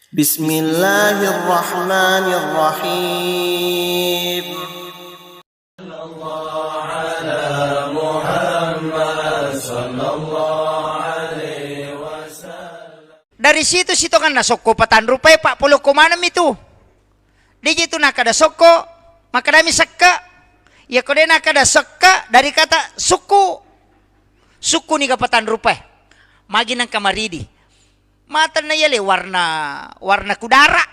Bismillahirrahmanirrahim. Dari situ kan nasoko patan rupai 40 kumanam itu. Di situ nakada soko, maka dami sekka. Ya kode nakada sekka dari kata suku. Suku ni kapatan rupai. Magi nang kamaridi. Mata na yale warna kudara.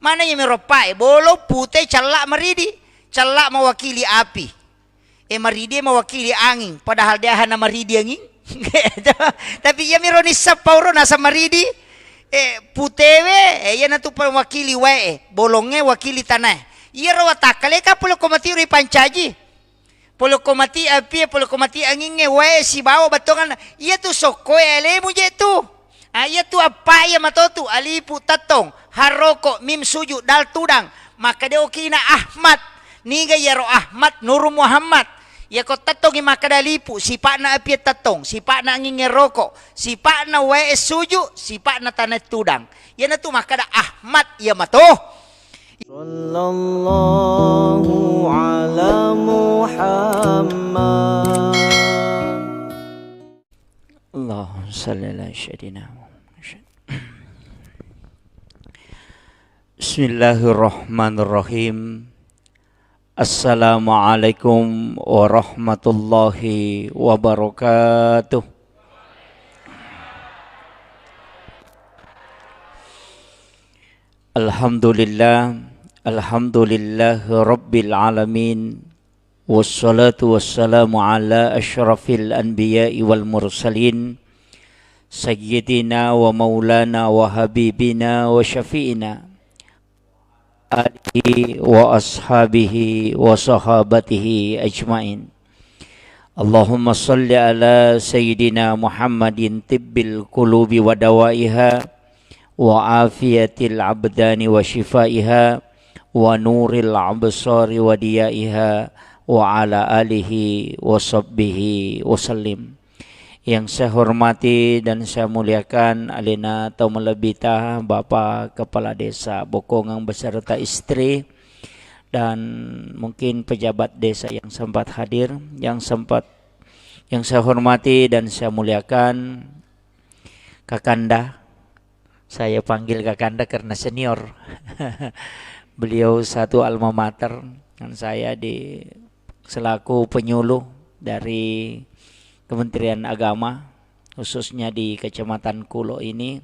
Mana yang meropai bolo putih celak maridi. Celak mewakili api. Maridi mewakili angin. Padahal dia hana maridi angin. Tapi ya mironis sa pauro nasa maridi. Putewe ya natu mewakili wae. Bolongnya wakili tanah. Iya rawatakale ka pulo komati uri pancaji. Pulo komati api, pulo komati angin wae si bawa batongan. Iya tu soko ele mu je tu. Iya tu apa ya matotu alipu tatong haroko mim suju dal tudang. Maka dia okina Ahmad. Niga yaro Ahmad Nur Muhammad. Ya ko tatong maka dalipu sipak na api tatong, sipak na angin rokok, sipak na wae suju, sipak na tanah tudang. Ya na tu maka da Ahmad ya mato. Sallallahu ala Muhammad. Allahumma salli ala sayyidina Muhammad. Bismillahirrahmanirrahim. Assalamualaikum warahmatullahi wabarakatuh. Alhamdulillah, alhamdulillah rabbil alamin. Wassalatu wassalamu ala asyrafil anbiya'i wal mursalin. Sayyidina wa maulana wa habibina wa syafi'ina alihi wa ashabihi wa sahabatihi ajmain. Allahumma salli ala sayyidina Muhammadin tibbil qulubi wa dawaiha wa afiyatil abdani wa shifaiha wa nuril absari wa diyaiha wa ala alihi wa sahbihi wa sallim. Yang saya hormati dan saya muliakan Alina Taumalabita, Bapak Kepala Desa Bokongang beserta istri dan mungkin pejabat desa yang sempat hadir, yang saya hormati dan saya muliakan Kakanda. Saya panggil Kakanda karena senior. Beliau satu alma mater dan saya selaku penyuluh dari Kementerian Agama, khususnya di Kecamatan Kulo ini.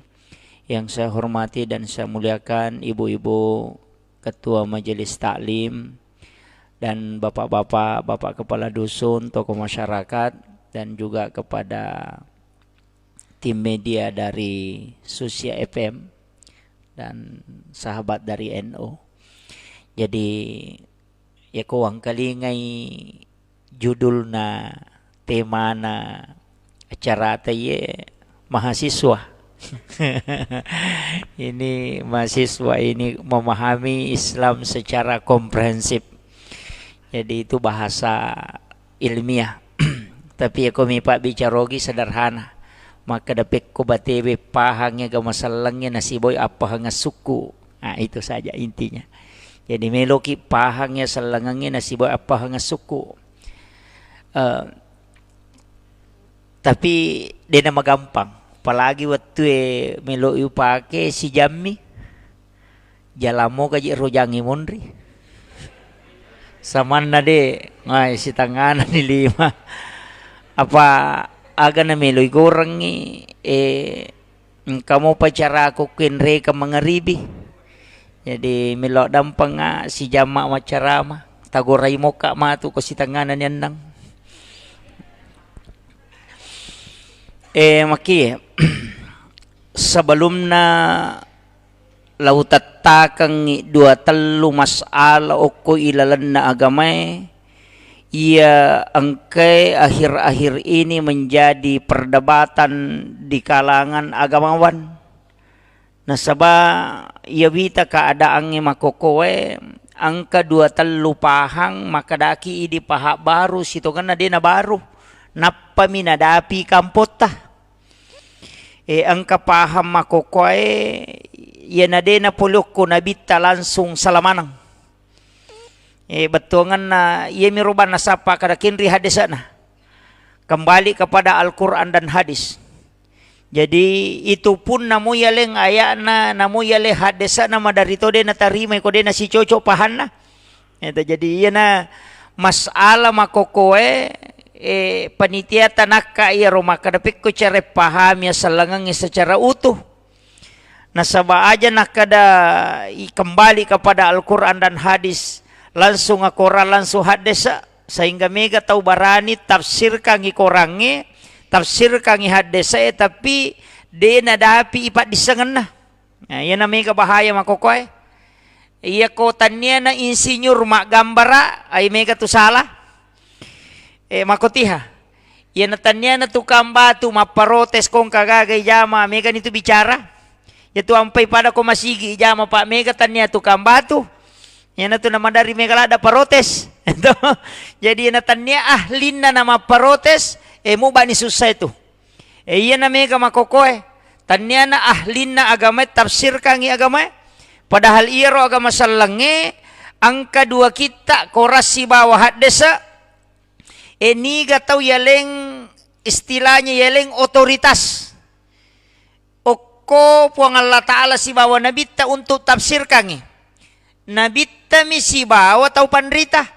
Yang saya hormati dan saya muliakan ibu-ibu ketua majelis taklim dan bapak-bapak, bapak kepala dusun, tokoh masyarakat, dan juga kepada tim media dari Susia FM dan sahabat dari NO. Jadi ya kawang kalingai judulna tema na acara taye mahasiswa. Ini mahasiswa ini memahami Islam secara komprehensif. Jadi itu bahasa ilmiah. Tapi aku mipak bicarogi sederhana. Maka dapet ko batebe pahangnya ga masalangnya nasiboy apa hanga suku. Nah itu saja intinya. Jadi meloki pahangnya salangangnya nasiboy apa hanga suku. Tapi dia nama gampang. Apalagi waktu melo yu pake si Jammi. Jalamo kaji rojangi mondri. Samanna de ngai si tanganan ni lima. Apa aga na melo goreng ni kamu pacara aku kenre ka mangaribi. Jadi melo dampang nga si Jama macarama. Tagoray mo ka matu ko si tanganan yan nang. Maki sebelum na lautatakang dua telu mas'ala oko ilalan na agamay ia angkai akhir-akhir ini menjadi perdebatan di kalangan agamawan. Nasaba ia bita keadaannya makokowe angka dua telu pahang makadaki di pahak baru situ kan dia na baru nappa minadapi kampota. Angka paham makokoy yana de na pulok ko nabita langsung salamanang. Betungan na iya miruban na sapa kada kinri hadis na. Kembali kepada Al-Quran dan hadis. Jadi itu pun namu yaleng ayana namu yale hadis na madarito de na tarima ko de na si cocok pahan na. Itu jadi iya na masalah makokoe panitia tanaka iya rumah kadapik ko cara paham ya salangang secara utuh. Nasaba aja nakada kembali kepada Al-Quran dan hadis langsung Al-Quran langsung hadis sehingga mega tahu barani tafsir kangi korange tafsir kangi hadis tapi de nadapi ipat disengen na. Nah, iya na mega bahaya makokoy. Iya ko tanya na insinyur mak gambara ay mega tu salah. Makotiha. Iya na tanya na tukang batu maparotes kong kagagay jama mega nitu bicara. Ya tu ampai pada ko masigi jama pak mega tanya tukang batu. Ya na tu nama dari mega lada parotes. Jadi na tanya ahlin na nama parotes mo ba ni susah itu. Iya na mega makokoy. Tanya na ahlin na agama tafsir kangi agama. Padahal iya ro agama salange angka dua kita korasi bawah hadesa niga tau yaleng istilahnya yaleng otoritas oko puang Allah Ta'ala si bawa nabita untuk tafsir kangi nabita mi si bawa tau panrita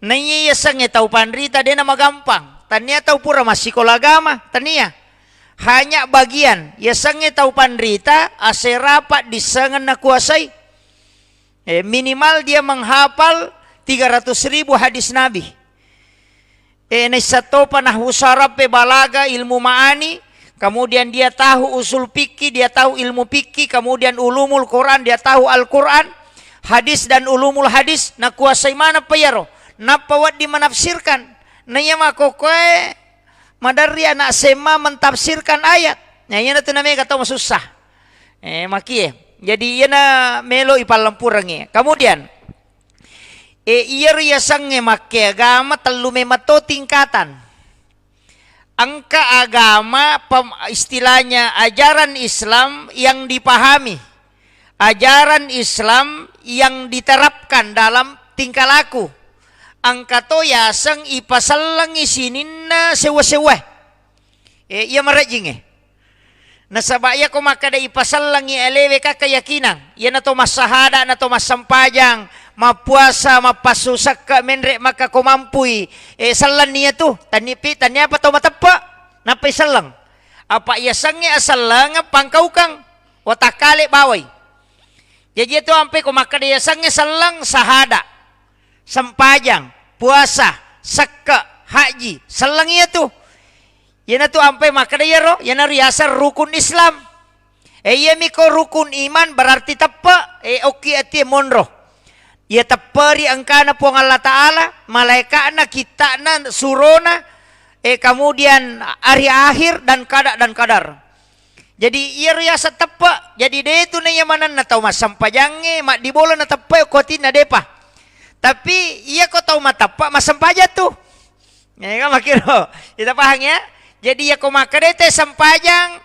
nanya yasange tau panrita dia nama gampang tania tau pura masih kolagama tania hanya bagian ya sange tau panrita aserapat disangan na kuasai minimal dia menghafal 300.000 hadis Nabi nasato panah usarap balaga ilmu ma'ani kemudian dia tahu usul fikih dia tahu ilmu fikih kemudian ulumul Quran dia tahu Al-Quran hadis dan ulumul hadis na kuasai mana payaro napa wat dimenafsirkan nanya makokoe madari anak sema mentafsirkan ayat. Nah, yana tu namanya kata susah. Maki. Jadi yana melo ipalampurang. Kemudian iya riasang make agama telu memato tingkatan. Angka agama istilahnya ajaran Islam yang dipahami. Ajaran Islam yang diterapkan dalam tingkah laku. Angka to yasang ipasalang isinin na sewa-sewa. Iya marajing nasabaya ko makada ipasalang elewe ka keyakinan. Iya na to masahada na to masampajang, mapuasa, mapasusak ka menre maka kumampui. Salan niya to. Tanya apa to matapa? Napay salang. Apa yasangnya asalang pangkaukang watakale baway. Jadi itu ampe ko makada yasangnya salang sahada. Sampajang, puasa, sakka, haji, selang iya tuh. Yana tuh ampai makada ya ro, yana riasa rukun Islam. Iya miko rukun iman berarti tepa, oki ati monro. Ya tepari angkana puang Allah Ta'ala, malaikatna, kitana, surona, kemudian hari akhir dan kadar. Jadi iya riasa tepa, jadi dia itu nih mana na tau mas sampajangnya, mak dibola na tepa, kotin na depa. Tapi iya kau tahu mata pak masam paja tuh. Ya kan makiro. Kita paham ya. Jadi ya kau makarete sampajang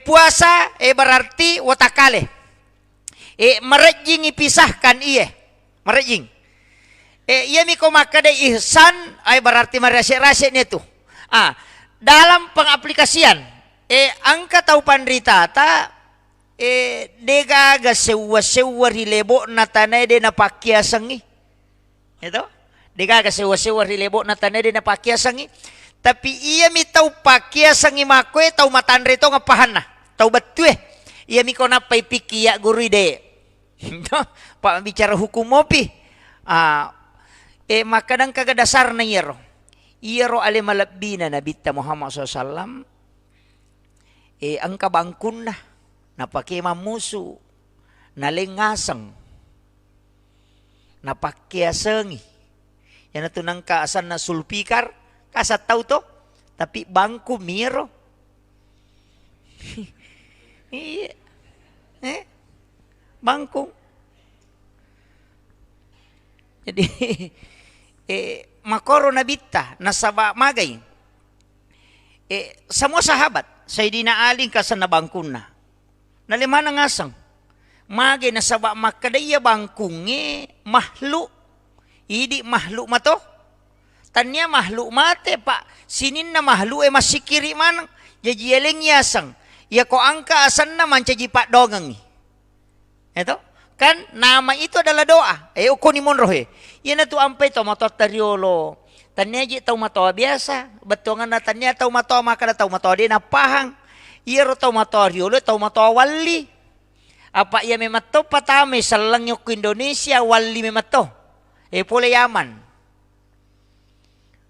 puasa berarti watakale. Merejing ipisahkan iya. Merejing. Iya mi kau makade ihsan berarti merasik-rasik itu. Dalam pengaplikasian angka tahu pandrita ta dega ga sewa rilebo natanay de napakia sangi. Itu dega ka sewa rilebo na tanay din na pakia sangi tapi iya mi tau pakia sangi makwe tau matanre to ngapahan na tau batu iya mi ko na pay pikiya guru de pak bicara hukum mopi makadang kagadasar na iyero ale malabina na bitta Muhammad SAW ang kabangkun na napakimamusu nalingasang napakyasangi yan na tunang kaasan na sulpikar kasat tau to tapi bangku miro bangku jadi makoro na bitta nasaba magay semua sahabat Sayyidina Ali kasana bangkuna nalimana ngasang mage na sabak makadaya bangkunge makhluk idi makhluk mato tanya makhluk mate pak sinin na makhluk masih kiri manang jadi eleng yasang ya ko angka asan na mancaji pak dongang itu kan nama itu adalah doa uko ni monrohe yan na tu ampay to mato tariolo tanya ji tau mato biasa betongan na tanya tau mato maka tau mato di napahang iro tau mato riolo tau mato wali apa ia memato patame salang yok Indonesia wali memato pula Yaman.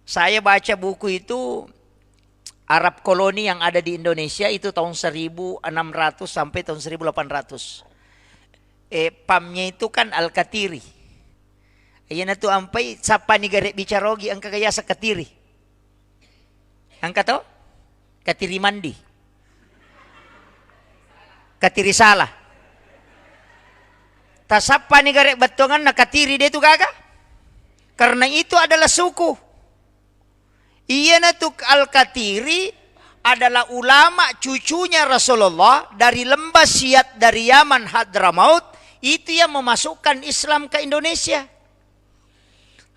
Saya baca buku itu Arab koloni yang ada di Indonesia itu tahun 1600 sampai tahun 1800. Pamnya itu kan Al-Katiri. Ayan tu ampai sapa ni garek bicarogi ang kagaya sa Katiri. Ang kato? Katiri mandi. Katiri salah. Tasapa ni garek batongan na Katiri dia tu gaga. Karena itu adalah suku. Iya na tu Al-Katiri adalah ulama cucunya Rasulullah dari lembah Siat dari Yaman Hadramaut. Itu yang memasukkan Islam ke Indonesia.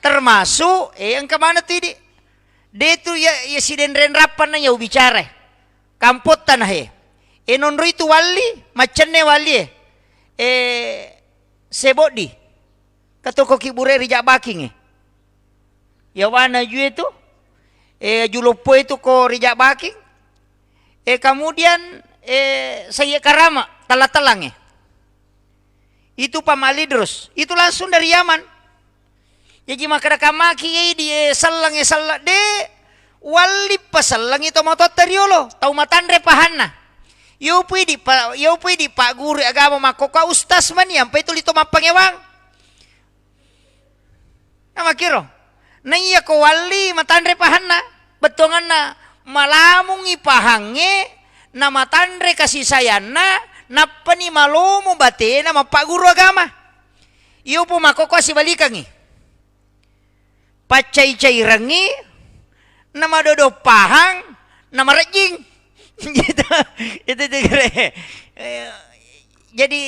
Termasuk yang kemana tuh ini? Dia itu ya si denren rapan na ya bicara. Kampot tanah nonro itu wali, macenne wali sebodi. Katoko kibure rijak baking ya wana ju itu julopo itu ko rijak baking. Kemudian saya karama talang itu pamalidros itu langsung dari Yaman. Jadi makada kamaki di salang de wali pasalang itu motot teriolo tau matandre pahana. Yo pui di pak guru agama makoka ustaz man sampai itu lito mapangewang. Nama kiro. Na iya ko wali matandre pahana betongan na malamung ipahange na matandre kasih sayana na pani malomo bate na pak guru agama. Yo po makoko si balikangi. Pacay-cay rangi nama dodo pahang nama rejing gitu itu jadi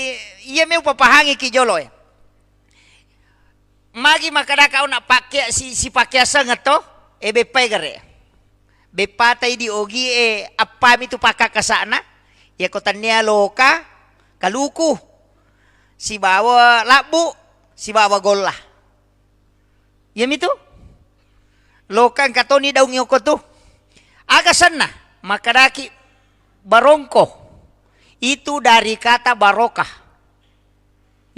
iya mau papahangi ki jolo ya magi makada kau nak pakai si pakai sangat to bepai gare bepatai di ogi apa itu pakak kasana ya kotanya loka kaluku si bawa labu si bawa golah ya itu lokan katoni daung yoko tu agasan na makaraki barongko itu dari kata barokah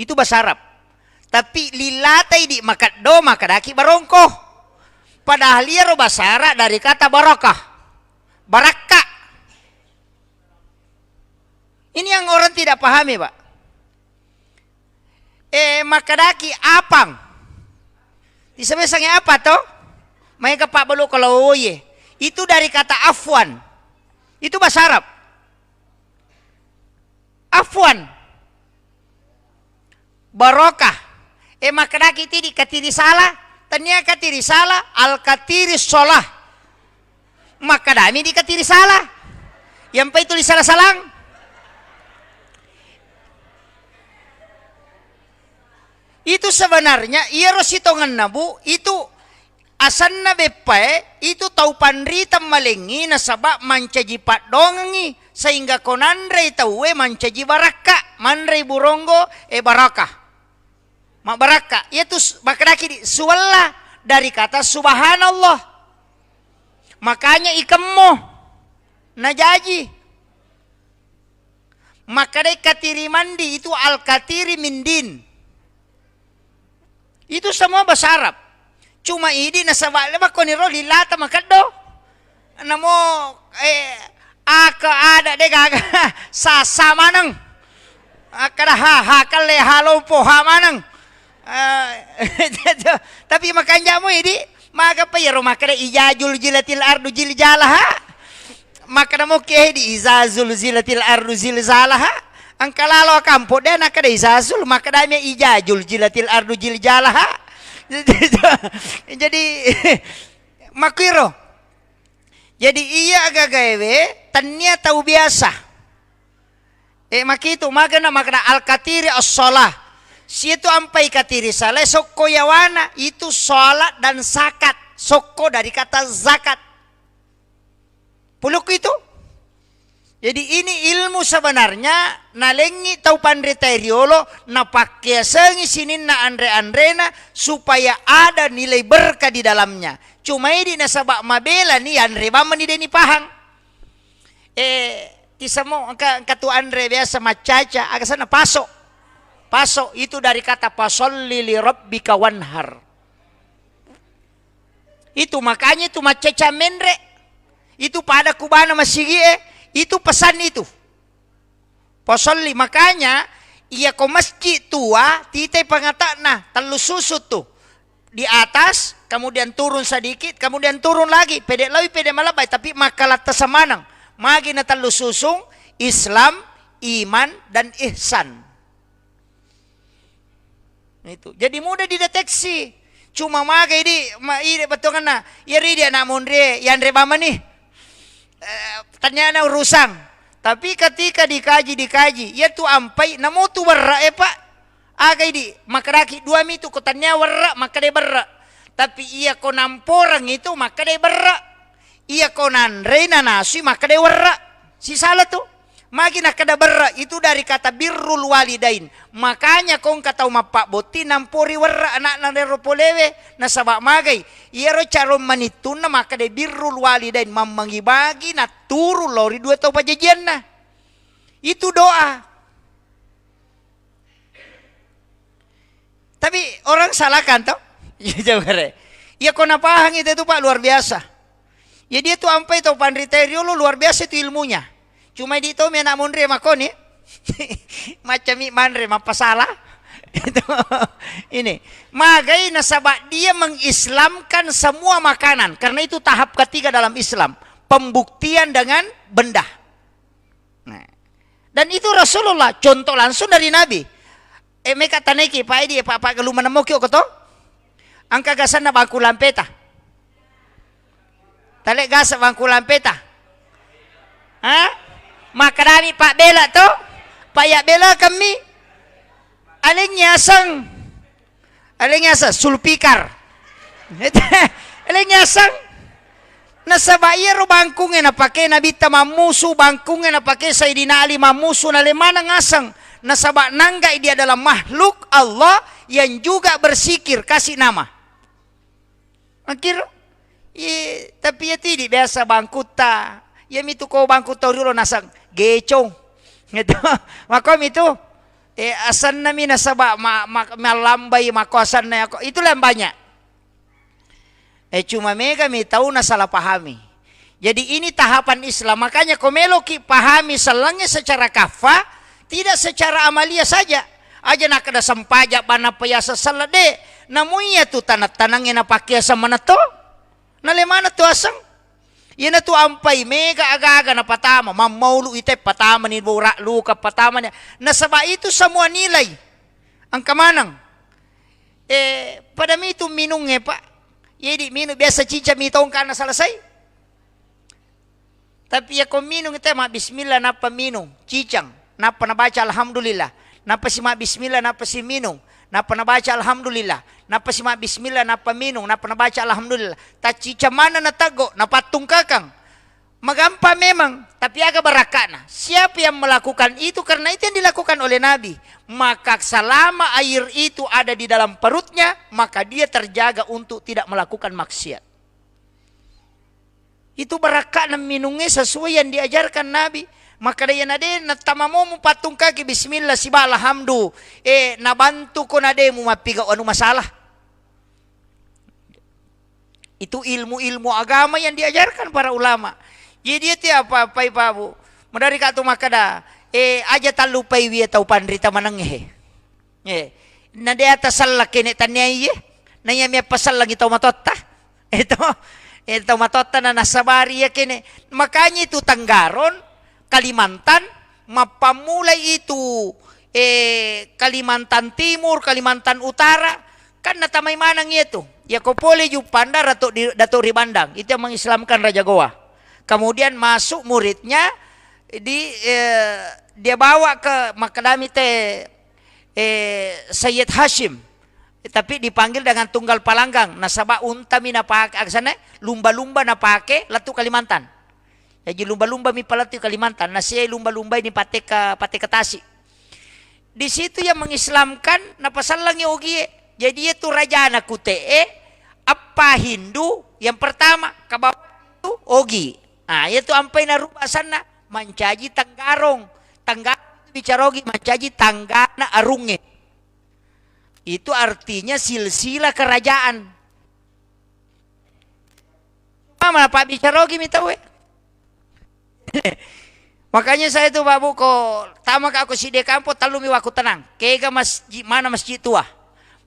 itu bahasa Arab tapi lilatai di makado makaraki barongko padahal liaro bahasa Arab dari kata barokah baraka ini yang orang tidak pahami pak makaraki apang disebutnya apa toh mereka pak balu kalau oye itu dari kata afwan itu bahasa Arab afwan barokah makadaki tidi katiri salah tanya katiri salah al katiri solah makadami di katiri salah yang pa itu di salah salang itu sebenarnya iya rositongan nabu itu asan na bepae itu tau panrita malengi na sabak mancaji pat dongangi sehingga konandre tauwe mancaji baraka mandre burongo baraka mak baraka itu bakadaki di suwalla dari kata subhanallah makanya ikemmo najaji makadai katiri mandi itu al katiri mindin itu semua bahasa Arab. Cuma ini nasabak lema ko ni roli lata makado. Namo aka ada de gaga sasa manang. Akada kale halompo ha manang. Tapi makanya mo ini maka pa yero makada ijajul jilatil ardu jiljalaha. Makada mo ke di izazul zilatil ardu zilzalaha. Ang kalalo kampo dia nak ada izazul maka dami ijajul jilatil ardu jiljalaha jadi makiro Jadi iya agak gawe tanya tahu biasa. Makitu magana al-katiri as-shalah. Situ ampai katiri salah sokko yawana itu salat dan zakat. Sokko dari kata zakat. Puluk itu. Jadi ini ilmu sebenarnya nalengi tau pandriteriolo na pakai sengi sinin na andre-andrena supaya ada nilai berkah di dalamnya. Cuma ini nasabak mabela ni andre bama ni deni pahang. Tisamo katu andre biasa macaca aga sana paso. Paso itu dari kata pasolli li rabbika wanhar. Itu makanya itu macaca menre. Itu pada kubana masigie. Itu pesan itu. Pasolli makanya iya ko masjid tua titai pangata nah telu susut tuh. Di atas kemudian turun sedikit kemudian turun lagi pede lawi pede malabay tapi makalat tasamanang magi na telu susung Islam, iman dan ihsan. Itu. Jadi mudah dideteksi. Cuma magai di betul kan na iri dia namun re yang re bama nih. Tanya urusang. Tapi ketika dikaji ya tu ampai namo tu berra pak agai di makaraki dua mitu ko tanya berra maka de berra tapi iya ko namporang itu maka de berra iya ko nanre na nasi maka de berra si salah tu magi nak kada berra itu dari kata birrul walidain makanya kong katau mapak boti nampori berra anak nanero polewe nasabak magai iya ro carom manitun na maka de birrul walidain mamangi bagi na turu lori dua tau pajajian na itu doa. Tapi orang salahkan toh. Ya kau napahang itu Pak luar biasa. Ya dia tuh ampai tau pandriterio lu luar biasa itu ilmunya. Cuma di itu mena munre makoni. Macam manre apa salah. Itu ini. Magai nasabak dia mengislamkan semua makanan karena itu tahap ketiga dalam Islam, pembuktian dengan benda. Nah. Dan itu Rasulullah contoh langsung dari Nabi. Meka taneki pa dia pa galuman mo kyo ko to. Ang kagasan na bangku lampeta. Tale gas bangku lampeta. Ha? Makarami Pak Bela to. Paya Bela kami. Aling nyasang sulpikar. Aling nyasang nasa bayero bangkung na pake nabita mamusu bangkung na pake Sayyidina Ali mamusu na lemana ngasang nasabak nangga dia adalah makhluk Allah yang juga bersikir kasih nama. Akhir, tapi ya tidak biasa bangkuta. Ya mitu ko bangkuta dulu nasang gecong. Gitu. Makom itu asan nami nasabak malambai makosan na ako. Itulah yang banyak. Cuma mega mi tahu na salah pahami. Jadi ini tahapan Islam. Makanya komelo ki pahami selangnya secara kafah. Tidak secara amalia saja. Aja nak ada sampaja bana payasa salade. Namunya tu tanat-tanangnya na pakiasa mana to? Nalemana tu asang? Yan na tu ampay mega aga-aga na patama. Mamaulu ite patama ni bura luka patama niya. Nasaba itu semua nilai. Ang kamanang. Pada mi itu minung pak. Jadi minum biasa cica mitong ka na salasay. Tapi ya kung minum ite ma bismillah na paminum cicang. Napa nabaca alhamdulillah, napa si ma bismillah, napa si minum, napa nabaca alhamdulillah, napa si ma bismillah, napa minum, napa nabaca alhamdulillah. Tacica mana natago, napatung kakang. Magampa memang, tapi agak barakana. Siapa yang melakukan itu karena itu yang dilakukan oleh Nabi, maka selama air itu ada di dalam perutnya, maka dia terjaga untuk tidak melakukan maksiat. Itu barakana minumnya sesuai yang diajarkan Nabi. Maka dia nade natamamu patung kaki bismillah siba alhamdu nabantu ko nade mu mapiga anu masalah. Itu ilmu-ilmu agama yang diajarkan para ulama. Jadi dia apa ipabu madari ka tu makada aja talupai wi tau pandrita mananghe. Nade atas salak kene tanyai nanya mi pasal lagi tau matotta. Ito matotta na nasabari ya kene. Makanya itu Tanggaron Kalimantan, mapamulay itu Kalimantan Timur, Kalimantan Utara, kan natamay manang itu. Ya ko pole yung pandar dato ribandang. Itu yang mengislamkan Raja Goa. Kemudian masuk muridnya dia bawa ke makadami Sayyid Hashim, tapi dipanggil dengan tunggal palanggang. Nasaba unta mi napake aksana lumba-lumba napake latu Kalimantan. Jadi lumba-lumba mi palatu Kalimantan. Nasi lumba-lumba ini pate ke Tasik. Di situ yang mengislamkan napasalang yogi. Jadi itu raja anak kute apa Hindu yang pertama ke bawah itu Ogi. Nah, itu ampai na rupa sana mancaji tanggarong. Tanggarong bicarogi mancaji tanggana arunge. Itu artinya silsilah kerajaan. Mana Pak bicarogi minta we. Makanya saya tuh babu ko tamak aku si de kampo talumi waku tenang. Kega masjid mana masjid tua?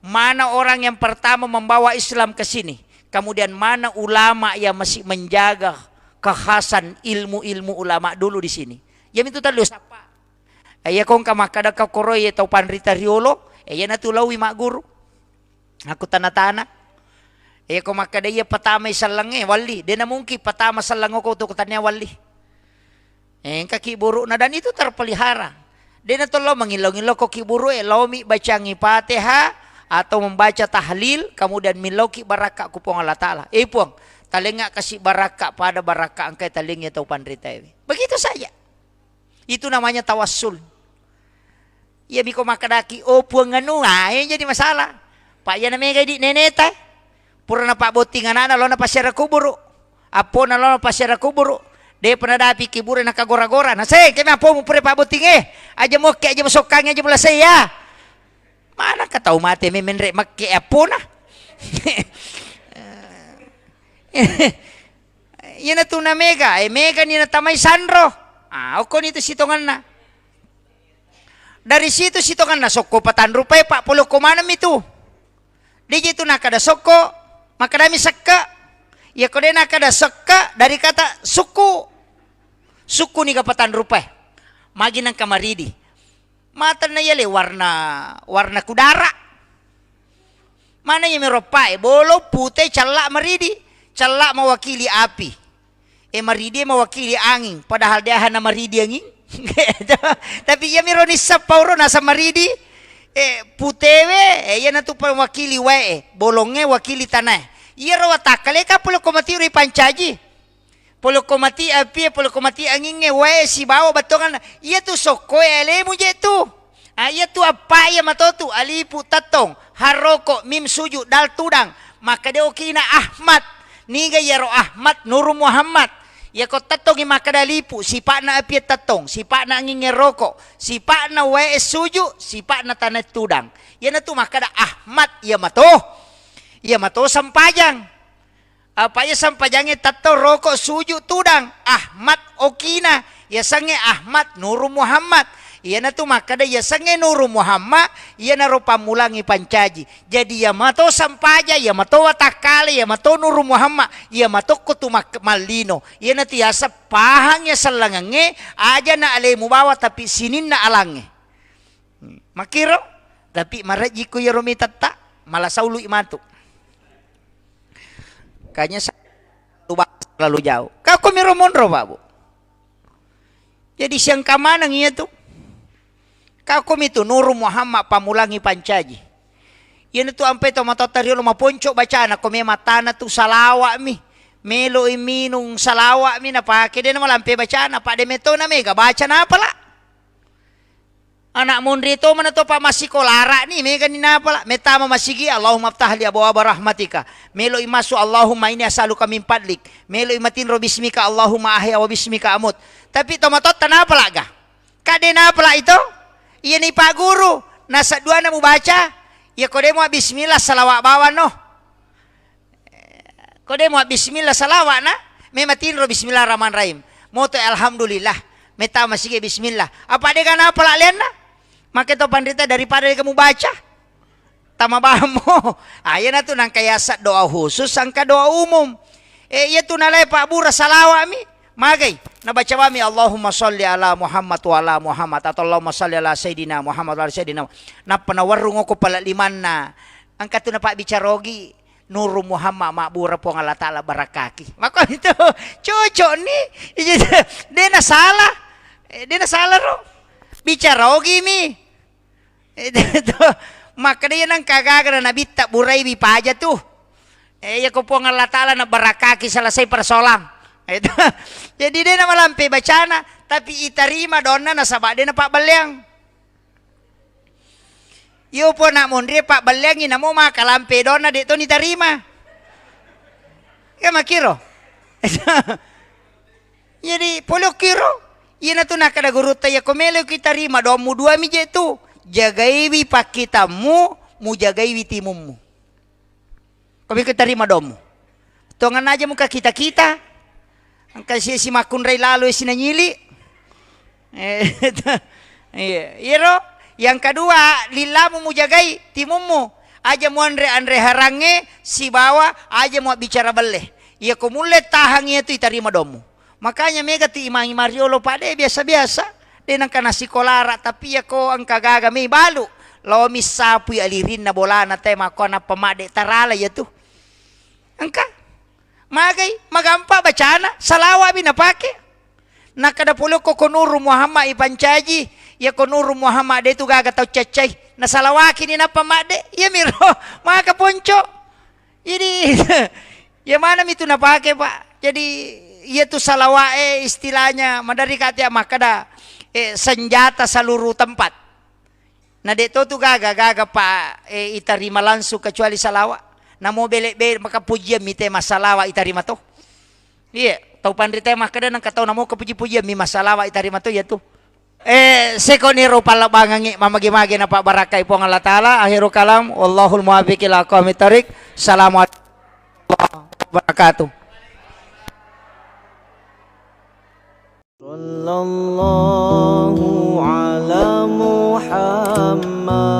Mana orang yang pertama membawa Islam ke sini? Kemudian mana ulama yang masih menjaga kekhasan ilmu-ilmu ulama dulu di sini? Yang itu tadi siapa? Ayah kong kamakada kau koroi atau panrita riolo? Ayah natu lawi mak guru. Aku tanah-tanah. Ayah kong makada iya pertama isalange wali. Dia na mungkin pertama salango ko untuk tanya wali. Kaki buruk na dan itu terpelihara. Dia na tolo mangilong-ilong ko kiburu lomi baca ngipatiha atau membaca tahlil kemudian miloki baraka kupong Allah Ta'ala. Puang, talinga kasih baraka pada baraka angkai talingnya atau panrita ini. Begitu saja. Itu namanya tawassul. Ya miko makadaki puang nganu, yang jadi masalah. Pak ya namanya di neneta. Pura na pak botingan ana lo na pasyara kuburu. Apo na lo na pasyara kuburu. Dia pernah dapi kiburu na kagora-gora. Nah saya kami apa mau pura pak boting aja mau ke aja masukangnya aja mula saya. Mana ka tahu mati memenrek makke apo na. Yan na na mega, mega ni na tamay sandro. Ako nito sitongan na. Dari situ sitongan na soko patan rupay pak pulo kumanam itu. Di itu nakada soko, makadami sakka. Ya kode nakada sakka dari kata suku. Suku ni kapatan rupay. Magi ng kamaridi. Mata na yale warna kudara. Mana yang meropai bolo putih calak maridi. Calak mewakili api. Maridi mewakili angin. Padahal dia hana maridi angin. Tapi ya mironis sa pauro nasa maridi. Putewe yan na tu mewakili wae. Bolongnya wakili tanah. Iya rawatakale ka pulo komati uri pancaji. Pulo komati api, pulo komati angin wae si bawa batongan. Iya tu soko elemu je tu. Iya tu apa ya matotu alipu tatong haroko mim suju dal tudang. Maka dia okina Ahmad. Niga yaro Ahmad Nuru Muhammad. Ya ko tatong maka dalipu sipak na api tatong, sipak na angin rokok, sipak na wae suju, sipak na tanah tudang. Yan na tu maka da Ahmad ya mato. Ya mato sampajang. Apa ya sampajangnya tato rokok suju tudang. Ahmad okina. Ya sange Ahmad Nuru Muhammad. Iya na tu maka da ya sange Nuru Muhammad. Iya na rupa mulangi pancaji. Jadi ya mato sampaja. Ya mato watakale. Ya mato Nuru Muhammad. Ya mato kutumak malino. Iya na tiasa pahangnya salangange. Aja na alemu bawa tapi sinin na alange. Makiro. Tapi marajiku ya rumitata. Malah saulu imatu. Kayaknya terlalu jauh. Kau kumiro monro Pak Bu. Jadi siang kamanang iya tuh. Kau itu Nuru Muhammad pamulangi pancaji. Yan itu ampe to matotario lo maponco baca na kome matana tu salawa mi. Melo iminung salawa mi na pake din naman ampe baca na pa de meto na mega baca na pala. Anak mundrito mana to pa masikolara ni mega ni na pala. Metama masigi Allahumma aftah li abwaaba rahmatika. Melo imasu Allahumma ini asaluka min fadlik. Melo imatin ro bismika Allahumma ahya wa bismika amut. Tapi to matot na pala ga. Kade na pala ito? Iya ni Pak Guru, nasa dua na mo baca, ya kode mo bismillah salawat bawa no. Kode mo bismillah salawat na, may matinro bismillahirrahmanirrahim. Moto alhamdulillah, meta masige bismillah. Apa de kana pala len na? Maka to pandita daripada kamu baca. Tama ba mo? Ayan na to nang kayasa doa khusus sangka doa umum. Iya to nalay Pak Bura salawat mi. Magay, nabaca kami Allahumma salli ala Muhammad wa ala Muhammad atau Allahumma salli ala Sayyidina Muhammad wa ala Sayyidina. Na panawarung ko pala liman na. Ang kato na pa bicarogi, Nuru Muhammad makbura po Allah Ta'ala barakaki. Maka itu cocok nih. Dia na salah. Dia na salah ro. Bicara ogi mi. Maka dia nang kagagara na bitta buray bi paja tuh. Ya ko po Allah Ta'ala na barakaki selesai persoalan. Jadi dia na malampi bacana. Tapi itarima donna na sabak dia na pak balyang. Yo po na mondre pak balyangin na mo makalampi donna dito ni tarima. Kaya makiro. Jadi polo kiro. Iya na to nakadaguruta ya komelo kita rima domu dua mi jetu. Jagaiwi pak kitamu mu jagaiwi timummu. Kami kita rima domu. Tongan aja muka kita. Angka si makun ray lalo sinanyili. Iya ro. Yang kedua, lillamu mujagai timummu. Aja mu andre harange si bawa aja mau bicara beleh. Ya kumule tahangnya itu itarima domu. Makanya mega ti imangi Mariolo pade biasa-biasa. Denang kana sikolara tapi ya ko ang kagaga may balu. Lo misapu alirin na bola na tema ko na pamade tarala ya tu. Angka magay magampa bacana salawa binapake. Nakadapulo ko kunuru Muhammad ipancaji. Ya konuru Muhammad itu gaga tau cacay na salawaki ni na pamade ya miro maka ponco jadi ya mana itu napake pak jadi ya tu salawae istilahnya madari kata makada senjata seluruh tempat na dito tu gaga pak itarima langsung kecuali salawa na mo bele maka pujian mi tema salawa itarima to iya tau pandri tema kada nang katau na mo kapuji-pujian mi masalawa itarima to ya tu. Sekoniro palabangangi mamagi-magi na Pak Barakay po ng Allah Ta'ala. Akhirul kalam. Wallahul muwafiq ila aqwamit thariq. Assalamualaikum warahmatullahi wabarakatuh. Sallallahu ala Muhammad.